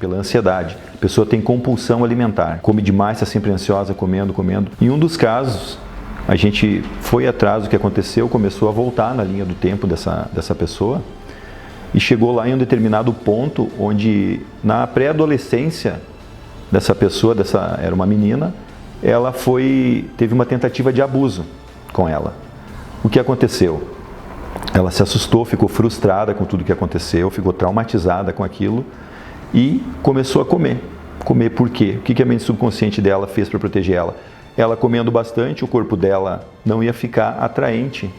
pela ansiedade. A pessoa tem compulsão alimentar, come demais, está sempre ansiosa, comendo. Em um dos casos, a gente foi atrás do que aconteceu, começou a voltar na linha do tempo dessa pessoa e chegou lá em um determinado ponto onde, na pré-adolescência dessa pessoa, era uma menina, ela teve uma tentativa de abuso com ela. O que aconteceu? Ela se assustou, ficou frustrada com tudo que aconteceu, ficou traumatizada com aquilo e começou a comer. Comer por quê? O que a mente subconsciente dela fez para proteger ela? Ela comendo bastante, o corpo dela não ia ficar atraente,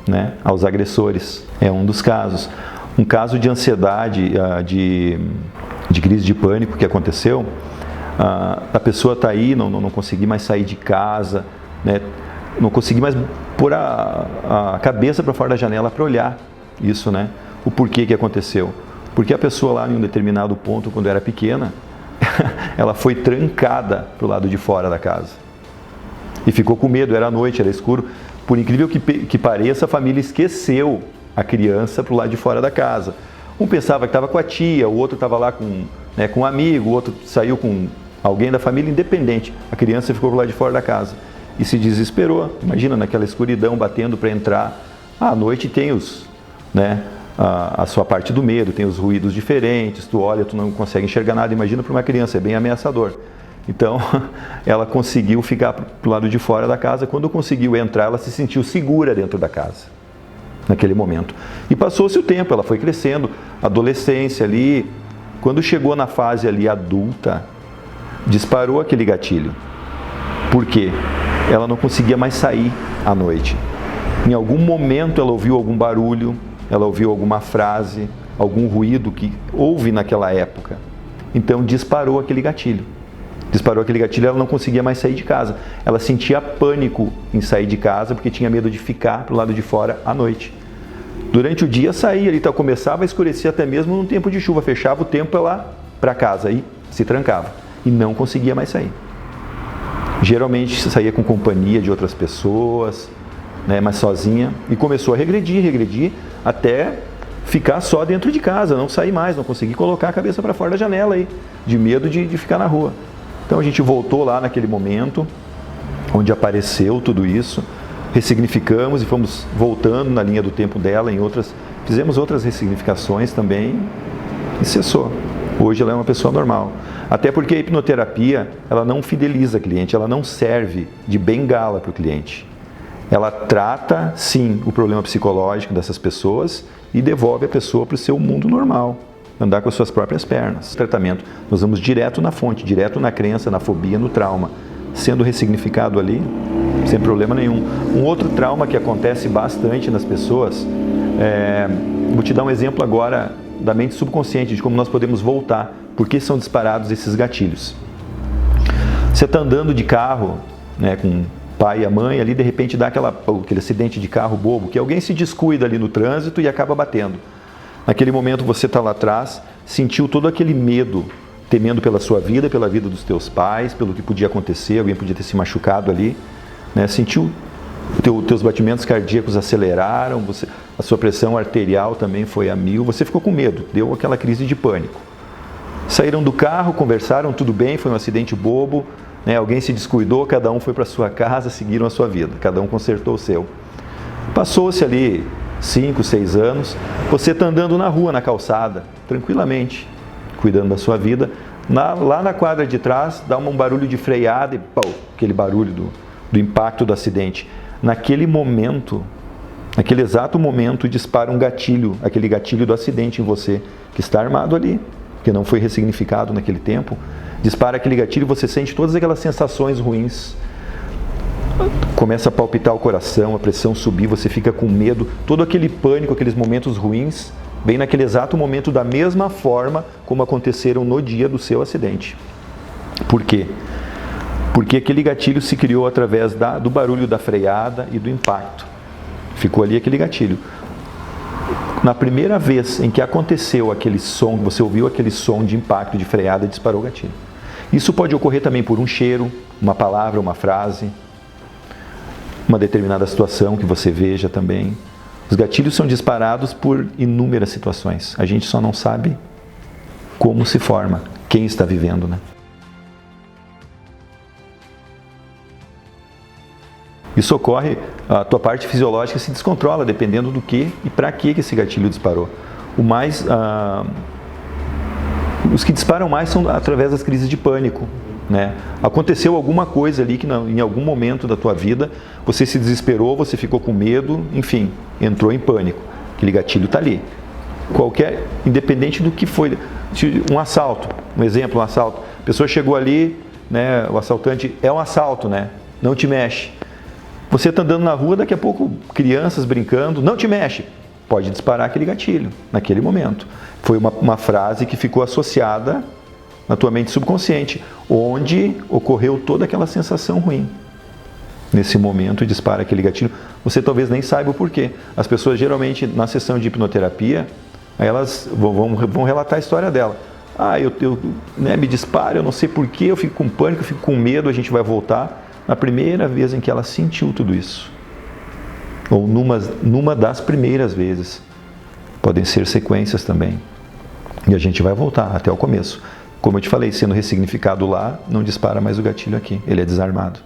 né, aos agressores. É um dos casos. Um caso de ansiedade, de crise de pânico que aconteceu, a pessoa está aí, não conseguir mais sair de casa, né, não conseguir mais pôr a cabeça para fora da janela para olhar isso, né? O porquê que aconteceu. Porque a pessoa lá em um determinado ponto, quando era pequena, ela foi trancada para o lado de fora da casa. E ficou com medo, era noite, era escuro. Por incrível que pareça, a família esqueceu a criança para o lado de fora da casa. Um pensava que estava com a tia, o outro estava lá com um amigo, o outro saiu com alguém da família, independente. A criança ficou para o lado de fora da casa. E se desesperou. Imagina, naquela escuridão, batendo para entrar. À noite tem a sua parte do medo, tem os ruídos diferentes, tu olha, tu não consegue enxergar nada. Imagina para uma criança, é bem ameaçador. Então, ela conseguiu ficar para o lado de fora da casa. Quando conseguiu entrar, ela se sentiu segura dentro da casa, naquele momento. E passou-se o tempo, ela foi crescendo, adolescência ali. Quando chegou na fase ali adulta, disparou aquele gatilho. Por quê? Ela não conseguia mais sair à noite. Em algum momento ela ouviu algum barulho, ela ouviu alguma frase, algum ruído que houve naquela época. Então disparou aquele gatilho. Disparou aquele gatilho e ela não conseguia mais sair de casa. Ela sentia pânico em sair de casa porque tinha medo de ficar pro lado de fora à noite. Durante o dia saía, então começava a escurecer até mesmo num tempo de chuva. Fechava o tempo ela para casa e se trancava. E não conseguia mais sair. Geralmente saía com companhia de outras pessoas, né, mas sozinha, e começou a regredir, até ficar só dentro de casa, não sair mais, não conseguir colocar a cabeça para fora da janela aí, de medo de ficar na rua. Então a gente voltou lá naquele momento, onde apareceu tudo isso, ressignificamos e fomos voltando na linha do tempo dela, fizemos outras ressignificações também e cessou. Hoje ela é uma pessoa normal. Até porque a hipnoterapia, ela não fideliza a cliente, ela não serve de bengala para o cliente. Ela trata, sim, o problema psicológico dessas pessoas e devolve a pessoa para o seu mundo normal, andar com as suas próprias pernas. O tratamento, nós vamos direto na fonte, direto na crença, na fobia, no trauma, sendo ressignificado ali, sem problema nenhum. Um outro trauma que acontece bastante nas pessoas, vou te dar um exemplo agora da mente subconsciente, de como nós podemos voltar, por que são disparados esses gatilhos. Você está andando de carro, né, com o pai e a mãe, ali de repente dá aquele acidente de carro bobo, que alguém se descuida ali no trânsito e acaba batendo. Naquele momento você está lá atrás, sentiu todo aquele medo, temendo pela sua vida, pela vida dos teus pais, pelo que podia acontecer, alguém podia ter se machucado ali, né? Sentiu teus batimentos cardíacos aceleraram, a sua pressão arterial também foi a 1000, você ficou com medo, deu aquela crise de pânico. Saíram do carro, conversaram, tudo bem, foi um acidente bobo, né? Alguém se descuidou, cada um foi para sua casa, seguiram a sua vida, cada um consertou o seu. Passou-se ali 5, 6 anos, você está andando na rua, na calçada, tranquilamente, cuidando da sua vida, lá na quadra de trás dá um barulho de freada e pau, aquele barulho do impacto do acidente. Naquele momento, naquele exato momento, dispara um gatilho, aquele gatilho do acidente em você, que está armado ali, que não foi ressignificado naquele tempo. Dispara aquele gatilho e você sente todas aquelas sensações ruins. Começa a palpitar o coração, a pressão subir, você fica com medo, todo aquele pânico, aqueles momentos ruins, bem naquele exato momento, da mesma forma como aconteceram no dia do seu acidente. Por quê? Porque aquele gatilho se criou através do barulho da freada e do impacto. Ficou ali aquele gatilho. Na primeira vez em que aconteceu aquele som, você ouviu aquele som de impacto, de freada, disparou o gatilho. Isso pode ocorrer também por um cheiro, uma palavra, uma frase, uma determinada situação que você veja também. Os gatilhos são disparados por inúmeras situações. A gente só não sabe como se forma. quem está vivendo, né? Isso ocorre, a tua parte fisiológica se descontrola dependendo do que e para que esse gatilho disparou. Os que disparam mais são através das crises de pânico, né? Aconteceu alguma coisa ali que em algum momento da tua vida você se desesperou, você ficou com medo, enfim, entrou em pânico. Aquele gatilho está ali. Independente do que foi, um assalto, um exemplo, um assalto. A pessoa chegou ali, né? O assaltante é um assalto, né? Não te mexe. Você está andando na rua, daqui a pouco crianças brincando, não te mexe. Pode disparar aquele gatilho naquele momento. Foi uma frase que ficou associada na tua mente subconsciente, onde ocorreu toda aquela sensação ruim. Nesse momento dispara aquele gatilho, você talvez nem saiba o porquê. As pessoas geralmente na sessão de hipnoterapia, elas vão relatar a história dela. Me dispara, eu não sei porquê, eu fico com pânico, eu fico com medo, a gente vai voltar na primeira vez em que ela sentiu tudo isso. Ou numa das primeiras vezes. Podem ser sequências também. E a gente vai voltar até o começo. Como eu te falei, sendo ressignificado lá, não dispara mais o gatilho aqui. Ele é desarmado.